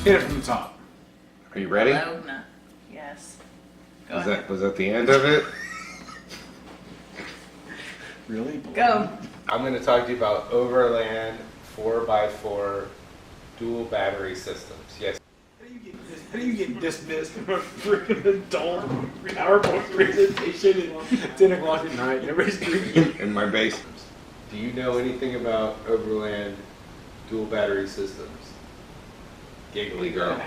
Hit it from the top. Are you ready? Hello? No. Yes. Go ahead. Was that the end of it? Really? Go. I'm going to talk to you about Overland 4x4 dual battery systems. Yes. How do you get dismissed from a freaking adult PowerPoint presentation at 10 o'clock at night? Everybody's drinking. In my basement. Do you know anything about Overland dual battery systems? Giggly girl.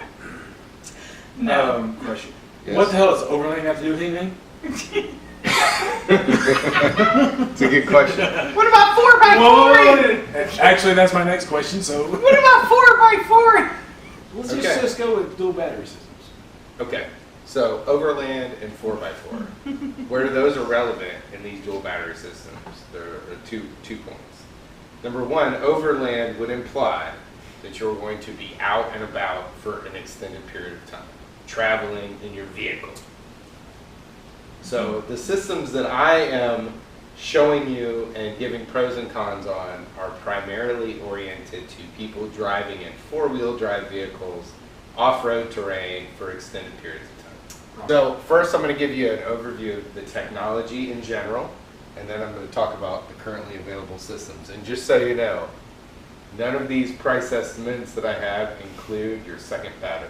No. Question. Yes. What the hell does Overland have to do with anything? It's a good question. What about 4x4? Actually, that's my next question, so. What about 4x4? Let's Okay. just go with dual battery systems. Okay, so Overland and 4x4. Where those are relevant in these dual battery systems, there are two points. Number one, Overland would imply that you're going to be out and about for an extended period of time, traveling in your vehicle. So the systems that I am showing you and giving pros and cons on are primarily oriented to people driving in four-wheel drive vehicles, off-road terrain for extended periods of time. So first I'm going to give you an overview of the technology in general, and then I'm going to talk about the currently available systems. And just so you know, none of these price estimates that I have include your second battery,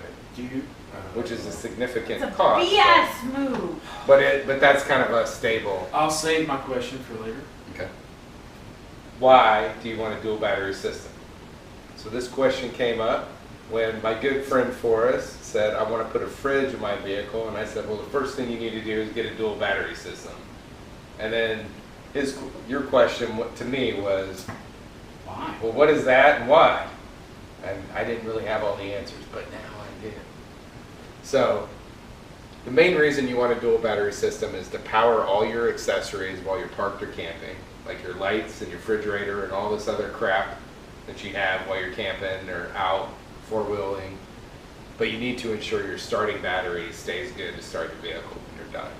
which is a significant It's a cost. BS move. But that's kind of a stable. I'll save my question for later. Okay. Why do you want a dual battery system? So this question came up when my good friend Forrest said, I want to put a fridge in my vehicle, and I said, well, the first thing you need to do is get a dual battery system. And then your question to me was, Why? well, what is that and why? And I didn't really have all the answers, but now I do. So the main reason you want a dual battery system is to power all your accessories while you're parked or camping, like your lights and your refrigerator and all this other crap that you have while you're camping or out four-wheeling. But you need to ensure your starting battery stays good to start your vehicle when you're done.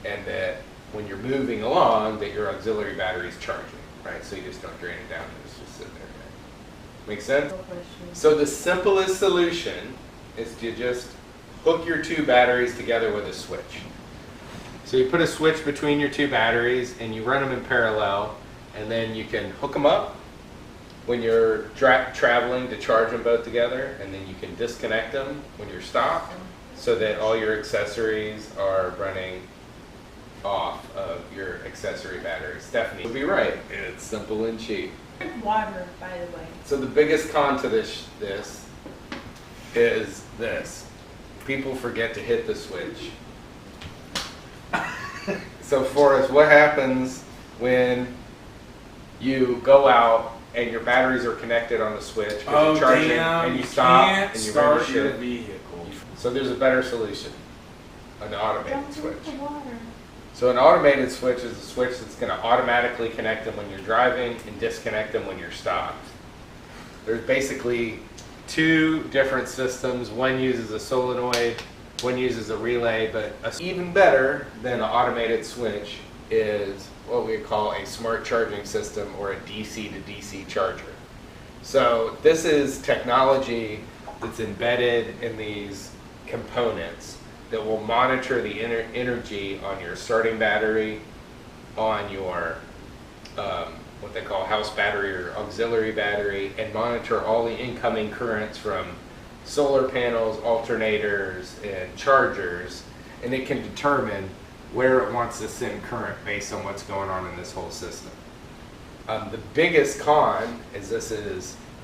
And that when you're moving along, that your auxiliary battery is charging, right? So you just don't drain it down and it's just sitting there. Make sense? So the simplest solution is to just hook your two batteries together with a switch. So you put a switch between your two batteries and you run them in parallel, and then you can hook them up when you're traveling to charge them both together, and then you can disconnect them when you're stopped so that all your accessories are running off of your accessory battery. Stephanie would be right. It's simple and cheap. Water, by the way. So the biggest con to this is this. People forget to hit the switch. So Forrest, what happens when you go out and your batteries are connected on the switch because you're charging and you stop can't and you start ready to your shit? vehicle. So there's a better solution, an automated Don't switch. drink the water. So an automated switch is a switch that's going to automatically connect them when you're driving and disconnect them when you're stopped. There's basically two different systems. One uses a solenoid, one uses a relay, but even better than an automated switch is what we call a smart charging system or a DC-to-DC charger. So this is technology that's embedded in these components that will monitor the energy on your starting battery, on your what they call house battery or auxiliary battery, and monitor all the incoming currents from solar panels, alternators, and chargers, and it can determine where it wants to send current based on what's going on in this whole system. The biggest con is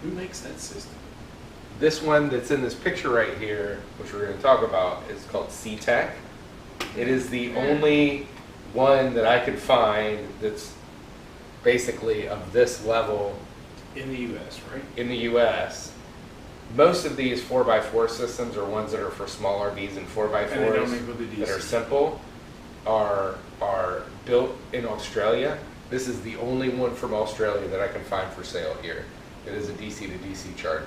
Who makes that system? this one that's in this picture right here, which we're going to talk about, is called CTEK. It is the only one that I could find that's basically of this level In the U.S., right? in the U.S. Most of these 4x4 systems are ones that are for small RVs and 4x4s And they don't make with the DC. that are simple, are built in Australia. This is the only one from Australia that I can find for sale here. It is a DC-to-DC charger.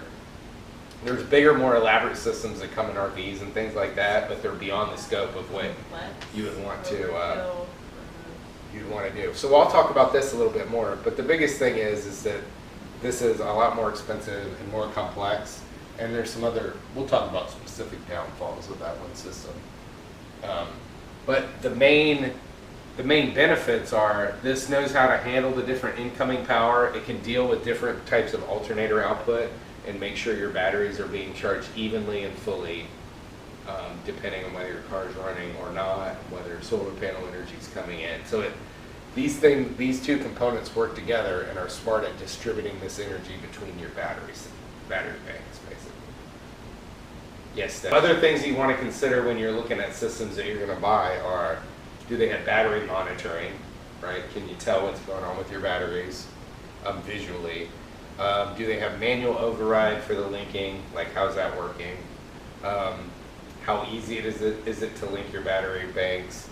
There's bigger, more elaborate systems that come in RVs and things like that, but they're beyond the scope of what you would want to do. So I'll talk about this a little bit more, but the biggest thing is that this is a lot more expensive and more complex And there's some other, we'll talk about specific downfalls of that one system. But the main benefits are this knows how to handle the different incoming power. It can deal with different types of alternator output and make sure your batteries are being charged evenly and fully, depending on whether your car is running or not, whether solar panel energy is coming in. So these two components work together and are smart at distributing this energy between your battery banks, basically. Yes, other things you want to consider when you're looking at systems that you're going to buy are, do they have battery monitoring, right? Can you tell what's going on with your batteries visually? Do they have manual override for the linking? Like, how's that working? How easy is it to link your battery banks?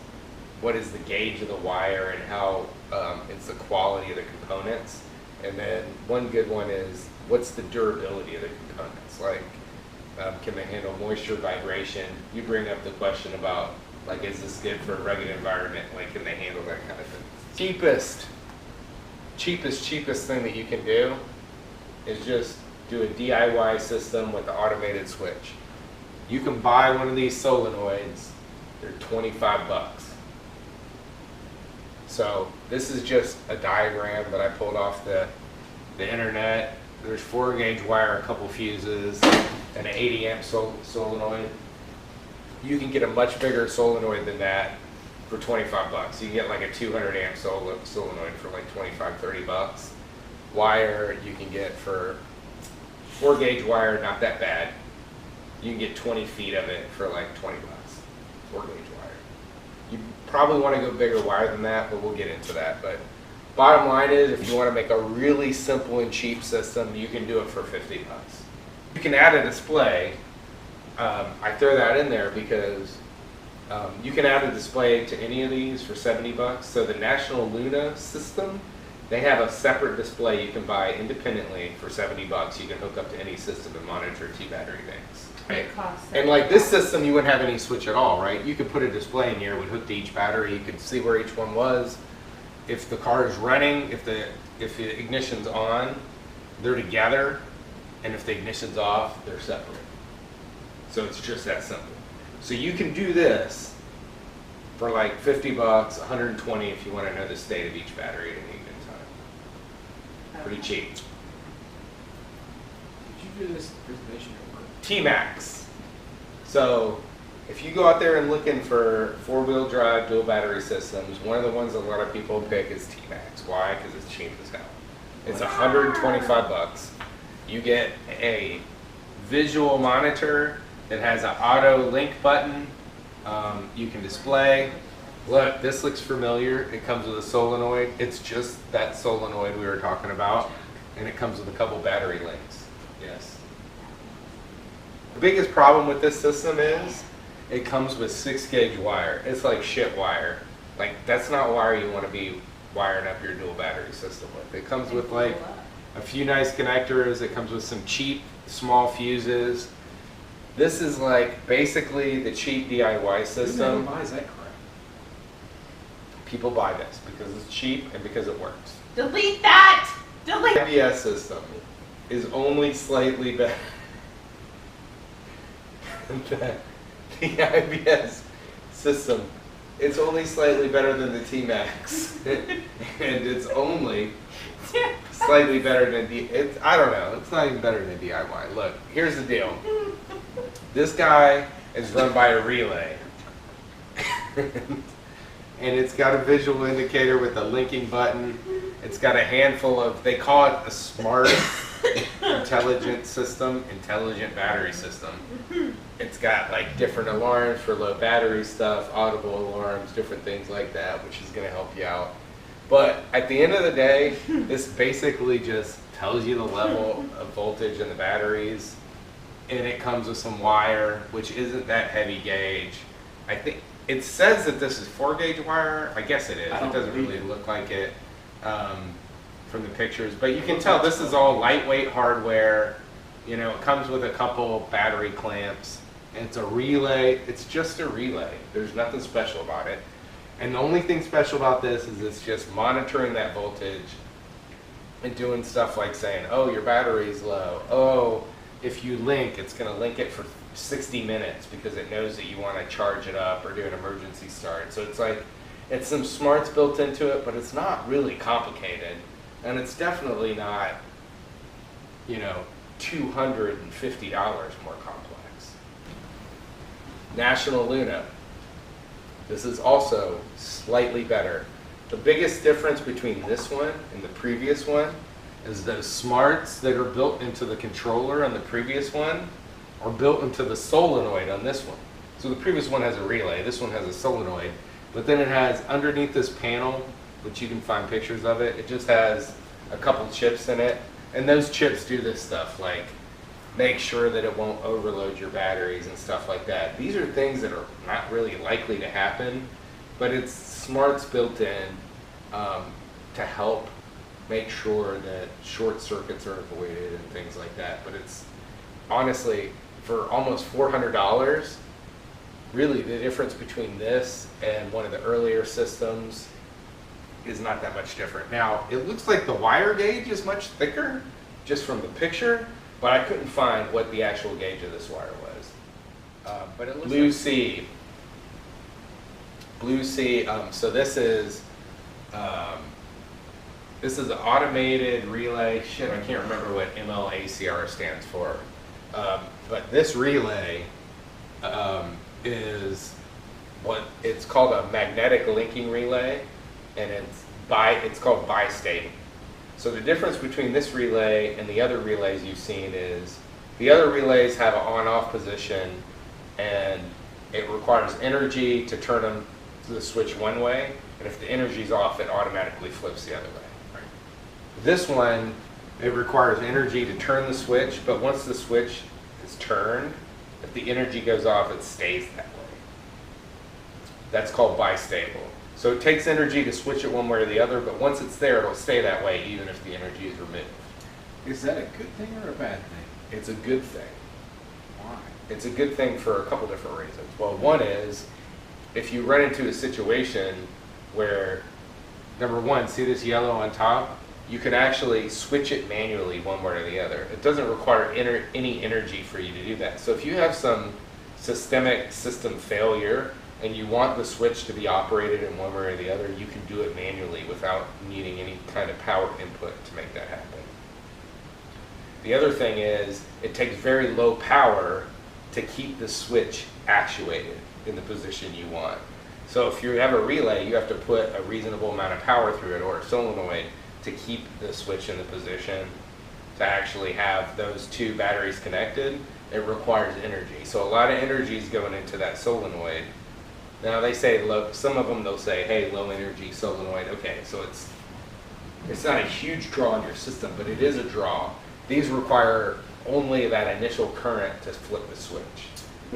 What is the gauge of the wire and how is the quality of the components? And then one good one is, what's the durability of the components? Like, can they handle moisture, vibration? You bring up the question about, like, is this good for a rugged environment? Like, can they handle that kind of thing? Cheapest thing that you can do is just do a DIY system with the automated switch. You can buy one of these solenoids. They're 25 bucks. So this is just a diagram that I pulled off the internet. There's 4-gauge wire, a couple fuses, and an 80 amp solenoid. You can get a much bigger solenoid than that for 25 bucks. You can get like a 200 amp solenoid for like 25, 30 bucks. Wire you can get for 4-gauge wire, not that bad. You can get 20 feet of it for like 20 bucks. 4-gauge wire. You probably want to go bigger wire than that, but we'll get into that. But bottom line is, if you want to make a really simple and cheap system, you can do it for 50 bucks. You can add a display. I throw that in there because you can add a display to any of these for 70 bucks. So the National Luna system, they have a separate display you can buy independently for 70 bucks. You can hook up to any system and monitor 2 battery banks. Right? And like this system, you wouldn't have any switch at all, right? You could put a display in here, it would hook to each battery. You could see where each one was. If the car is running, if the ignition's on, they're together, and if the ignition's off, they're separate. So it's just that simple. So you can do this for like 50 bucks, 120 if you want to know the state of each battery at any given time. Pretty cheap. Did you do this presentation at work? T-Max. So if you go out there and looking for 4-wheel drive dual battery systems, one of the ones a lot of people pick is T-Max. Why? Because it's cheap as hell. It's 125 bucks. You get a visual monitor that has an auto link button. You can display. Look, this looks familiar. It comes with a solenoid. It's just that solenoid we were talking about, and it comes with a couple battery links. Yes. The biggest problem with this system is it comes with 6-gauge wire. It's like shit wire. Like, that's not wire you want to be wiring up your dual battery system with. It comes with like a few nice connectors. It comes with some cheap small fuses. This is like basically the cheap DIY system. Who buys that crap? People buy this because it's cheap and because it works. Delete that! Delete! The IBS system is only slightly better than the IBS system. It's only slightly better than the T-Max, and it's only slightly better than I don't know. It's not even better than DIY. Look, here's the deal. This guy is run by a relay, and it's got a visual indicator with a linking button. It's got a handful of, they call it a smart intelligent battery system. It's got like different alarms for low battery stuff, audible alarms, different things like that, which is going to help you out. But at the end of the day, this basically just tells you the level of voltage in the batteries, and it comes with some wire, which isn't that heavy gauge. I think it says that this is 4-gauge wire. I guess it is. It doesn't really look like it from the pictures, but you can tell this is all lightweight hardware. You know, it comes with a couple battery clamps, and it's a relay. It's just a relay. There's nothing special about it. And the only thing special about this is it's just monitoring that voltage and doing stuff like saying, oh, your battery's low. Oh, if you link, it's going to link it for 60 minutes because it knows that you want to charge it up or do an emergency start. So it's like, it's some smarts built into it, but it's not really complicated. And it's definitely not, you know, $250 more complex. National Luna. This is also slightly better. The biggest difference between this one and the previous one is those smarts that are built into the controller on the previous one are built into the solenoid on this one. So the previous one has a relay, this one has a solenoid, but then it has underneath this panel, which you can find pictures of it, it just has a couple chips in it, and those chips do this stuff like make sure that it won't overload your batteries and stuff like that. These are things that are not really likely to happen, but it's smarts built in to help make sure that short circuits are avoided and things like that. But it's honestly, for almost $400, really the difference between this and one of the earlier systems is not that much different. Now, it looks like the wire gauge is much thicker just from the picture, but I couldn't find what the actual gauge of this wire was. But it looks Blue Sea. Blue Sea, so this is an automated relay. Shit, I can't remember what ml-acr stands for. But this relay is what it's called, a magnetic linking relay, and it's called bistable. So the difference between this relay and the other relays you've seen is the other relays have an on-off position, and it requires energy to turn them to the switch one way, and if the energy's off, it automatically flips the other way. This one, it requires energy to turn the switch, but once the switch is turned, if the energy goes off, it stays that way. That's called bistable. So it takes energy to switch it one way or the other, but once it's there, it'll stay that way even if the energy is removed. Is that a good thing or a bad thing? It's a good thing. Why? It's a good thing for a couple different reasons. Well, one is, if you run into a situation where, number one, see this yellow on top? You can actually switch it manually one way or the other. It doesn't require any energy for you to do that. So if you have some systemic system failure and you want the switch to be operated in one way or the other, you can do it manually without needing any kind of power input to make that happen. The other thing is, it takes very low power to keep the switch actuated in the position you want. So if you have a relay, you have to put a reasonable amount of power through it, or a solenoid, to keep the switch in the position to actually have those two batteries connected. It requires energy. So a lot of energy is going into that solenoid. Now they say low, some of them they'll say, hey, low energy solenoid. Okay, so it's not a huge draw on your system, but it is a draw. These require only that initial current to flip the switch.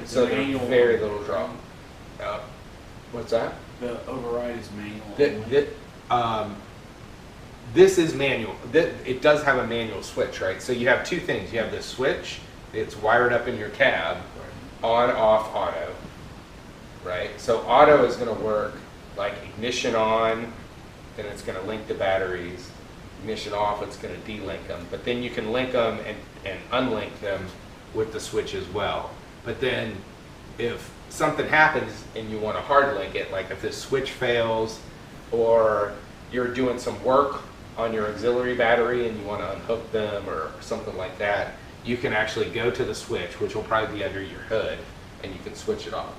So they're very little draw. What's that? The override is manual. This is manual. It does have a manual switch, right? So you have two things. You have this switch. It's wired up in your cab, on, off, auto, right? So auto is going to work like ignition on, then it's going to link the batteries. Ignition off, it's going to delink them. But then you can link them and unlink them with the switch as well. But then if something happens and you want to hard link it, like if this switch fails or you're doing some work on your auxiliary battery and you want to unhook them or something like that, you can actually go to the switch, which will probably be under your hood, and you can switch it off.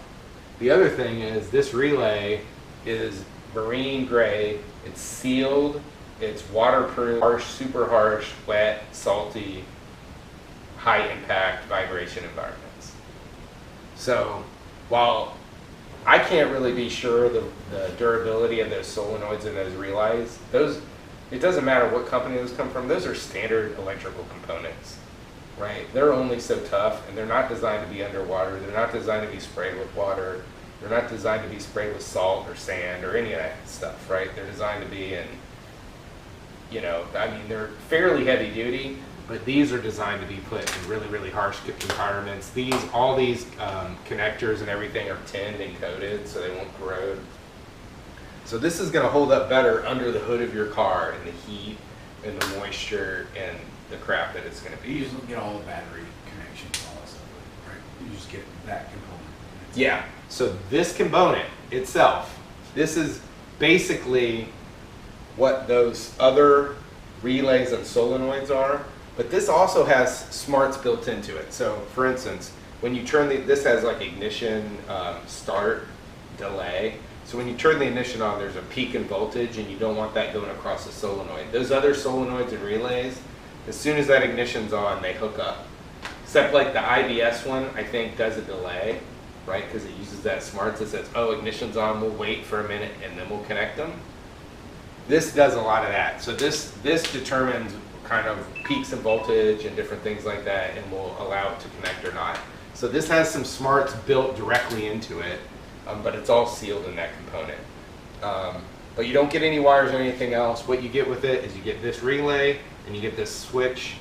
The other thing is this relay is marine grade, it's sealed, it's waterproof, harsh, super harsh, wet, salty, high impact vibration environments. So while I can't really be sure the durability of those solenoids and those relays, it doesn't matter what company those come from, those are standard electrical components, right? They're only so tough, and they're not designed to be underwater, they're not designed to be sprayed with water, they're not designed to be sprayed with salt or sand or any of that stuff, right? They're designed to be in, they're fairly heavy duty, but these are designed to be put in really, really harsh environments. All these connectors and everything are tinned and coated so they won't corrode. So this is going to hold up better under the hood of your car in the heat and the moisture and the crap that it's going to be. You just don't get all the battery just get that component. Yeah, so this component itself, this is basically what those other relays and solenoids are, but this also has smarts built into it. So for instance, when you turn this has like ignition start delay. So when you turn the ignition on, there's a peak in voltage and you don't want that going across the solenoid. Those other solenoids and relays, as soon as that ignition's on, they hook up. Except like the IBS one, I think does a delay, right? Because it uses that smarts that says, oh, ignition's on, we'll wait for a minute and then we'll connect them. This does a lot of that. So this determines kind of peaks in voltage and different things like that and will allow it to connect or not. So this has some smarts built directly into it, but it's all sealed in that component. But you don't get any wires or anything else. What you get with it is you get this relay and you get this switch.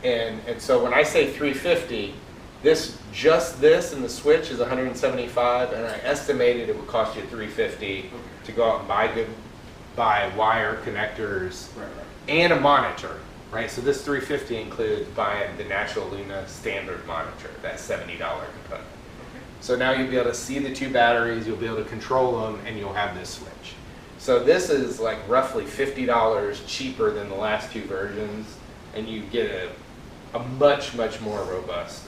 And so when I say 350, just this and the switch is 175, and I estimated it would cost you 350 to go out and buy wire connectors and a monitor, right? So this 350 includes buying the Natural Luna standard monitor, that $70 component. So now you'll be able to see the two batteries, you'll be able to control them, and you'll have this switch. So this is like roughly $50 cheaper than the last two versions, and you get a much, much more robust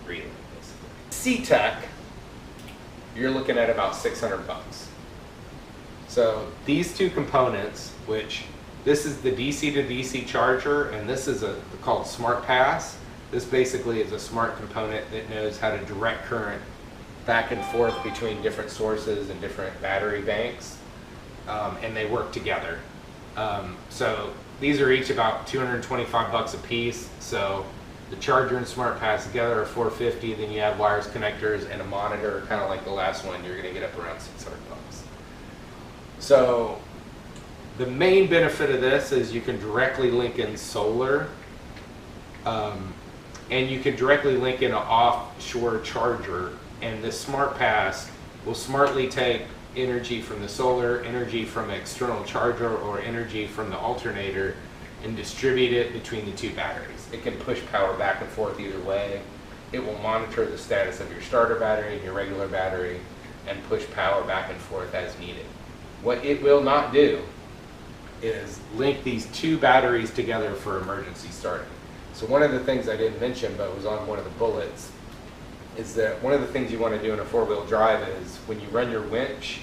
relay, basically. CTEK, you're looking at about 600 bucks. So these two components, which this is the DC-to-DC charger, and this is called Smart Pass. This basically is a smart component that knows how to direct current back and forth between different sources and different battery banks, and they work together. So these are each about 225 bucks a piece. So the charger and Smart Pass together are 450. Then you add wires, connectors, and a monitor, kind of like the last one. You're going to get up around 600 bucks. So the main benefit of this is you can directly link in solar, and you can directly link in an offshore charger. And this Smart Pass will smartly take energy from the solar, energy from an external charger, or energy from the alternator and distribute it between the two batteries. It can push power back and forth either way. It will monitor the status of your starter battery and your regular battery and push power back and forth as needed. What it will not do is link these two batteries together for emergency starting. So one of the things I didn't mention but was on one of the bullets is that one of the things you want to do in a four-wheel drive is when you run your winch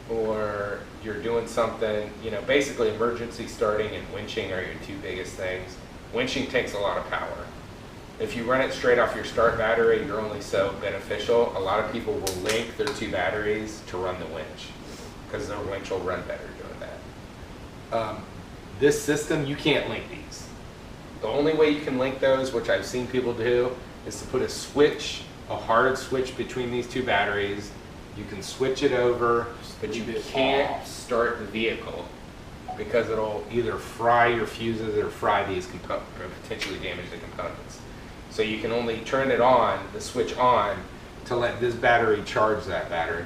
or you're doing something, basically emergency starting and winching are your two biggest things. Winching takes a lot of power. If you run it straight off your start battery, you're only so beneficial. A lot of people will link their two batteries to run the winch because their winch will run better doing that. This system, you can't link these. The only way you can link those, which I've seen people do, is to put a switch, a hard switch between these two batteries. You can switch it over, but you can't start the vehicle because it'll either fry your fuses or fry these components, or potentially damage the components. So you can only turn it on, the switch on, to let this battery charge that battery.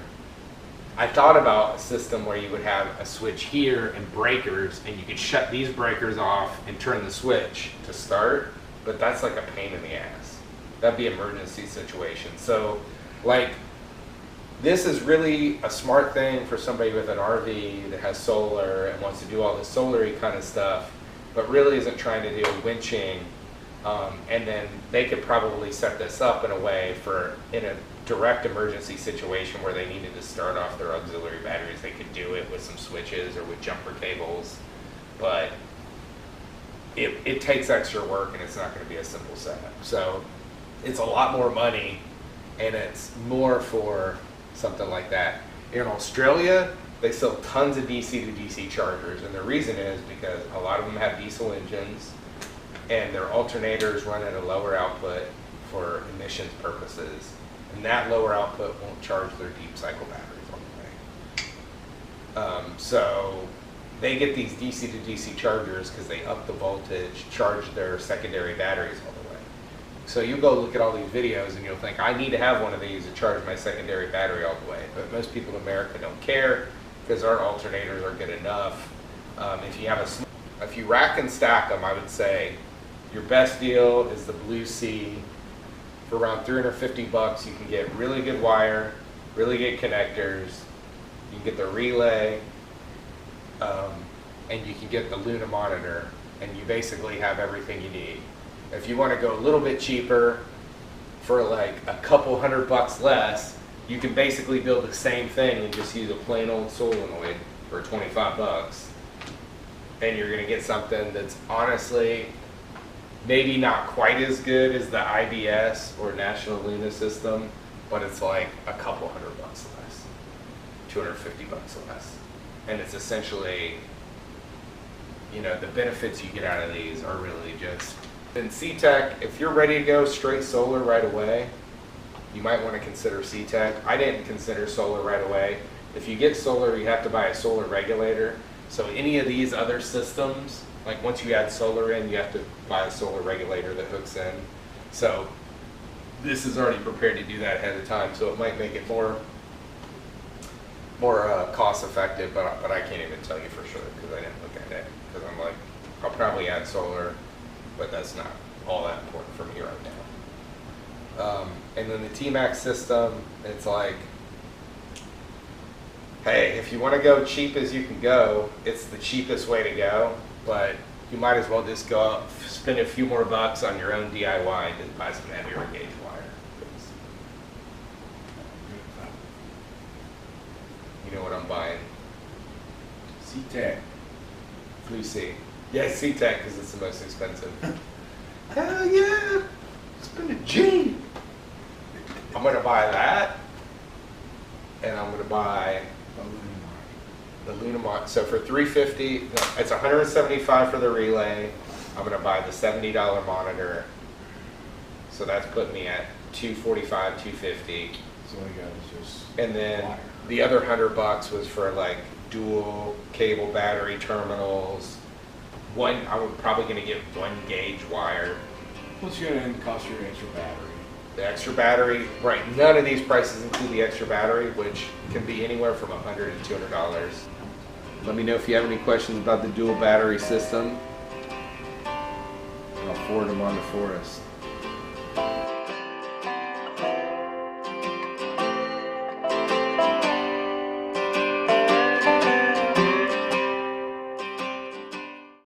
I thought about a system where you would have a switch here and breakers, and you could shut these breakers off and turn the switch to start, but that's like a pain in the ass. That'd be an emergency situation. So, like, this is really a smart thing for somebody with an RV that has solar and wants to do all this solar-y kind of stuff, but really isn't trying to do winching. And then they could probably set this up in a way in a direct emergency situation where they needed to start off their auxiliary batteries. They could do it with some switches or with jumper cables, but it takes extra work and it's not going to be a simple setup. So it's a lot more money, and it's more for something like that. In Australia, they sell tons of DC-to-DC chargers, and the reason is because a lot of them have diesel engines, and their alternators run at a lower output for emissions purposes, and that lower output won't charge their deep cycle batteries all the way. So they get these DC-to-DC chargers because they up the voltage, charge their secondary batteries all the way. So you go look at all these videos and you'll think, I need to have one of these to charge my secondary battery all the way. But most people in America don't care because our alternators are good enough. If you rack and stack them, I would say your best deal is the Blue Sea for around 350 bucks, you can get really good wire, really good connectors, you can get the relay, and you can get the Luna monitor, and you basically have everything you need. If you want to go a little bit cheaper, for like a couple $100 less, you can basically build the same thing and just use a plain old solenoid for 25 bucks. And you're going to get something that's honestly maybe not quite as good as the IBS or National Luna system, but it's like a couple $100 less, 250 bucks less. And it's essentially, you know, the benefits you get out of these are really just, in CTEK, if you're ready to go straight solar right away, you might want to consider CTEK. I didn't consider solar right away. If you get solar, you have to buy a solar regulator. So any of these other systems, like once you add solar in, you have to buy a solar regulator that hooks in. So this is already prepared to do that ahead of time, so it might make it more cost effective, but I can't even tell you for sure because I didn't look at it. Because I'm like, I'll probably add solar, but that's not all that important for me right now. And then the TMAX system, it's like, hey, if you want to go cheap as you can go, it's the cheapest way to go, but you might as well just go up, spend a few more bucks on your own DIY and then buy some heavier gauge wire. You know what I'm buying? CTEK. Blue C. Yeah, CTEK because it's the most expensive. Hell yeah! Spend a G! I'm going to buy that, and I'm going to buy the Luna monitor. So for $350, it's $175 for the relay. I'm going to buy the $70 monitor. So that's put me at $245, $250. So we got is just And then wire. the other $100 was for like dual cable battery terminals. I'm probably going to get 1 gauge wire. What's going to cost your extra battery? The extra battery, right, none of these prices include the extra battery, which can be anywhere from $100 to $200. Let me know if you have any questions about the dual battery system. I'll forward them on to Forrest.